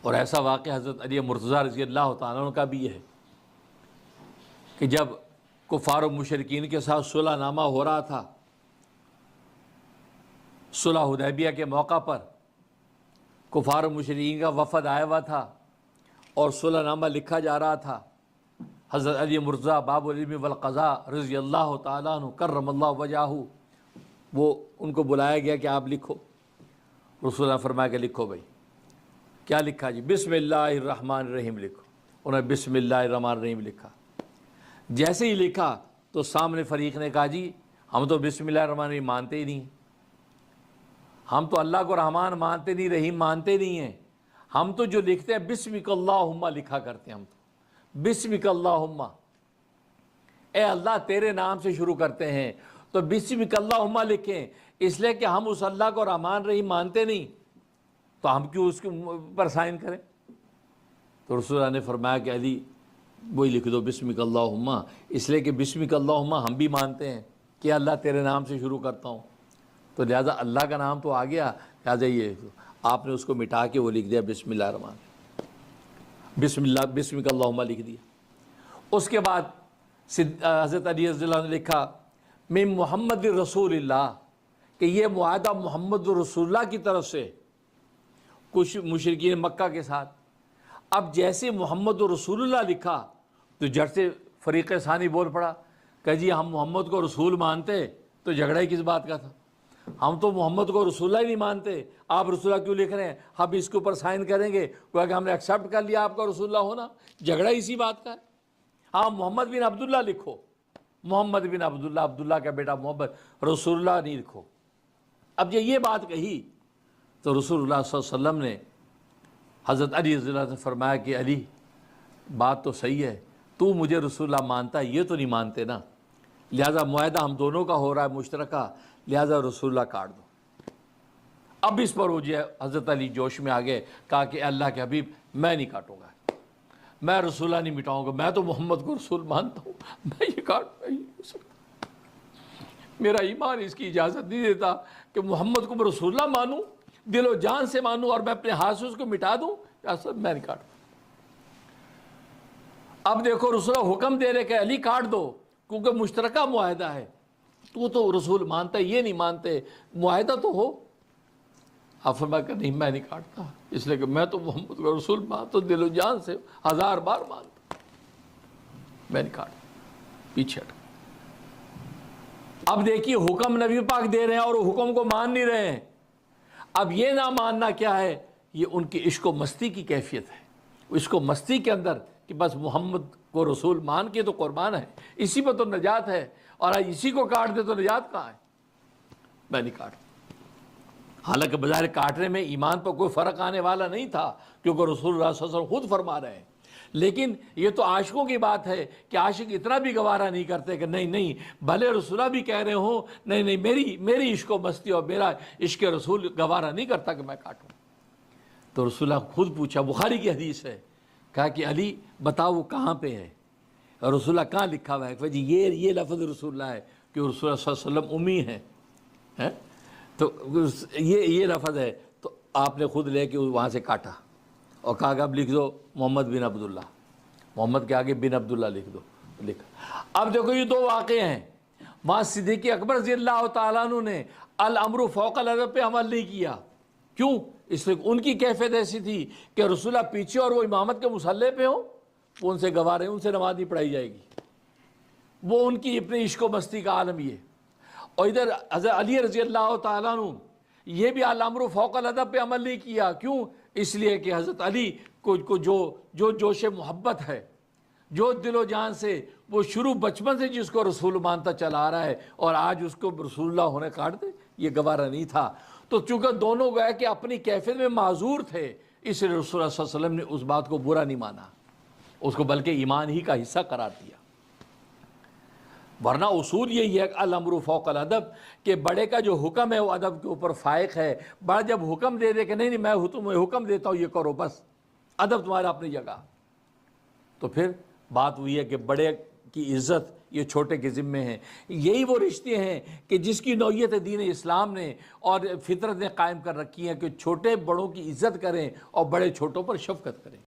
اور ایسا واقعہ حضرت علی مرتضیٰ رضی اللہ تعالیٰ عنہ کا بھی ہے کہ جب کفار و مشرکین کے ساتھ صلح نامہ ہو رہا تھا، صلح حدیبیہ کے موقع پر کفار و مشرکین کا وفد آیا ہوا تھا اور صلح نامہ لکھا جا رہا تھا، حضرت علی مرتضیٰ باب العلم والقضاء رضی اللہ تعالیٰ عنہ کرم اللہ وجہہ، وہ ان کو بلایا گیا کہ آپ لکھو۔ رسول اللہ فرمایا کہ لکھو بھائی۔ کیا لکھا جی؟ بسم اللہ الرحمن الرحیم لکھو۔ انہوں نے بسم اللہ الرحمن الرحیم لکھا۔ جیسے ہی لکھا تو سامنے فریق نے کہا جی ہم تو بسم اللہ الرحمن الرحیم مانتے ہی نہیں، ہم تو اللہ کو رحمان مانتے نہیں، رحیم مانتے نہیں ہیں، ہم تو جو لکھتے ہیں بسمک اللہم لکھا کرتے ہیں، ہم تو بسمک اللہم، اے اللہ تیرے نام سے شروع کرتے ہیں تو بسمک اللہم لکھیں، اس لیے کہ ہم اس اللہ کو رحمان رحیم مانتے نہیں تو ہم کیوں اس کے پر سائن کریں؟ تو رسول اللہ نے فرمایا کہ علی وہی لکھ دو بسمک اللہم، اس لیے کہ بسمک اللہم ہم بھی مانتے ہیں کہ اللہ تیرے نام سے شروع کرتا ہوں، تو لہذا اللہ کا نام تو آ گیا، لہذا یہ آپ نے اس کو مٹا کے وہ لکھ دیا بسم اللہ الرحمن، بسمک اللہم لکھ دیا۔ اس کے بعد حضرت علی رضی اللہ عنہ نے لکھا من محمد رسول اللہ، کہ یہ معاہدہ محمد رسول اللہ کی طرف سے کچھ مشرکین مکہ کے ساتھ۔ اب جیسے محمد رسول اللہ لکھا تو جھٹ سے فریق ثانی بول پڑا کہ جی ہم محمد کو رسول مانتے، تو جھگڑا ہی کس بات کا تھا؟ ہم تو محمد کو رسول اللہ ہی نہیں مانتے، آپ رسول اللہ کیوں لکھ رہے ہیں؟ ہم اس کے اوپر سائن کریں گے کہ ہم نے ایکسیپٹ کر لیا آپ کا رسول اللہ ہونا، جھگڑا اسی بات کا ہے۔ ہاں محمد بن عبداللہ لکھو، محمد بن عبداللہ، عبداللہ کا بیٹا محمد، رسول اللہ نہیں لکھو۔ اب جب یہ بات کہی تو رسول اللہ صلی اللہ علیہ وسلم نے حضرت علی رضی اللہ عنہ سے فرمایا کہ علی بات تو صحیح ہے، تو مجھے رسول اللہ مانتا ہے، یہ تو نہیں مانتے نا، لہذا معاہدہ ہم دونوں کا ہو رہا ہے مشترکہ، لہذا رسول اللہ کاٹ دو۔ اب اس پر وہ جو ہے حضرت علی جوش میں آ گئے، کہا کہ اللہ کے حبیب میں نہیں کاٹوں گا، میں رسول اللہ نہیں مٹاؤں گا، میں تو محمد کو رسول مانتا ہوں، میں یہ کاٹ نہیں ہو سکتا، میرا ایمان اس کی اجازت نہیں دیتا کہ محمد کو میں رسول اللہ مانوں، دل و جان سے مانوں اور میں اپنے ہاتھ سے اس کو مٹا دوں، میں نہیں کاٹوں۔ اب دیکھو رسول اللہ حکم دے رہے کہ علی کاٹ دو کیونکہ مشترکہ معاہدہ ہے، تو رسول مانتا ہے، یہ نہیں مانتے، معاہدہ تو ہو۔ آپ فرمایا کہ نہیں میں نہیں کاٹتا، اس لیے کہ میں تو محمد کو رسول مانتا ہوں، دل و جان سے 1000 بار مانتا، میں نہیں کاٹتا، پیچھے ہٹ۔ اب دیکھیے حکم نبی پاک دے رہے ہیں اور حکم کو مان نہیں رہے ہیں۔ اب یہ نہ ماننا کیا ہے؟ یہ ان کی عشق و مستی کی کیفیت ہے، عشق و مستی کے اندر کہ بس محمد کو رسول مان کے تو قربان ہے، اسی پر تو نجات ہے، اور اسی کو کاٹ دے تو نجات کہاں ہے؟ میں نہیں کاٹتا۔ حالانکہ بظاہر کاٹنے میں ایمان پر کوئی فرق آنے والا نہیں تھا، کیونکہ رسول اللہ صلی اللہ علیہ وسلم خود فرما رہے ہیں، لیکن یہ تو عاشقوں کی بات ہے کہ عاشق اتنا بھی گوارا نہیں کرتے کہ نہیں بھلے رسول اللہ بھی کہہ رہے ہوں، نہیں میری عشق و مستی اور میرا عشق رسول گوارا نہیں کرتا کہ میں کاٹوں۔ تو رسول اللہ خود پوچھا، بخاری کی حدیث ہے، کہا کہ علی بتاؤ وہ کہاں پہ ہے؟ اور رسول اللہ کہاں لکھا ہوا ہے؟ کہ جی یہ لفظ رسول اللہ ہے کہ رسول اللہ صلی اللہ علیہ وسلم امی ہیں، تو یہ لفظ ہے، تو آپ نے خود لے کے وہاں سے کاٹا اور کہا کہ اب لکھ دو محمد بن عبداللہ، محمد کے آگے بن عبداللہ لکھ دو، لکھا۔ اب دیکھو یہ دو واقعے ہیں، وہاں صدیق اکبر رضی اللہ تعالیٰ عنہ نے الامر فوق الادب پہ عمل نہیں کیا، کیوں؟ اس لیے ان کی کیفیت ایسی تھی کہ رسول اللہ پیچھے اور وہ امامت کے مصلی پہ ہوں، وہ ان سے گوارے، ان سے نماز نہیں پڑھائی جائے گی، وہ ان کی اپنی عشق و مستی کا عالم یہ۔ اور ادھر حضرت علی رضی اللہ تعالیٰ عنہ یہ بھی الامر فوق الادب پہ عمل نہیں کیا، کیوں؟ اس لیے کہ حضرت علی کو جو جوش محبت ہے، جو دل و جان سے وہ شروع بچپن سے جس کو رسول مانتا چلا آ رہا ہے، اور آج اس کو رسول اللہ ہونے کاٹ دے، یہ گوارا نہیں تھا۔ تو چونکہ دونوں گئے کہ اپنی کیفیت میں معذور تھے، اس لیے رسول اللہ صلی اللہ علیہ وسلم نے اس بات کو برا نہیں مانا، اس کو بلکہ ایمان ہی کا حصہ قرار دیا۔ ورنہ اصول یہی ہے کہ الامر فوق الادب، کہ بڑے کا جو حکم ہے وہ ادب کے اوپر فائق ہے۔ بڑا جب حکم دے دے کہ نہیں میں حکم دیتا ہوں یہ کرو، بس ادب تمہارا اپنی جگہ، تو پھر بات ہوئی ہے کہ بڑے کی عزت یہ چھوٹے کے ذمے ہیں. یہی وہ رشتے ہیں کہ جس کی نوعیت دین اسلام نے اور فطرت نے قائم کر رکھی ہے کہ چھوٹے بڑوں کی عزت کریں اور بڑے چھوٹوں پر شفقت کریں.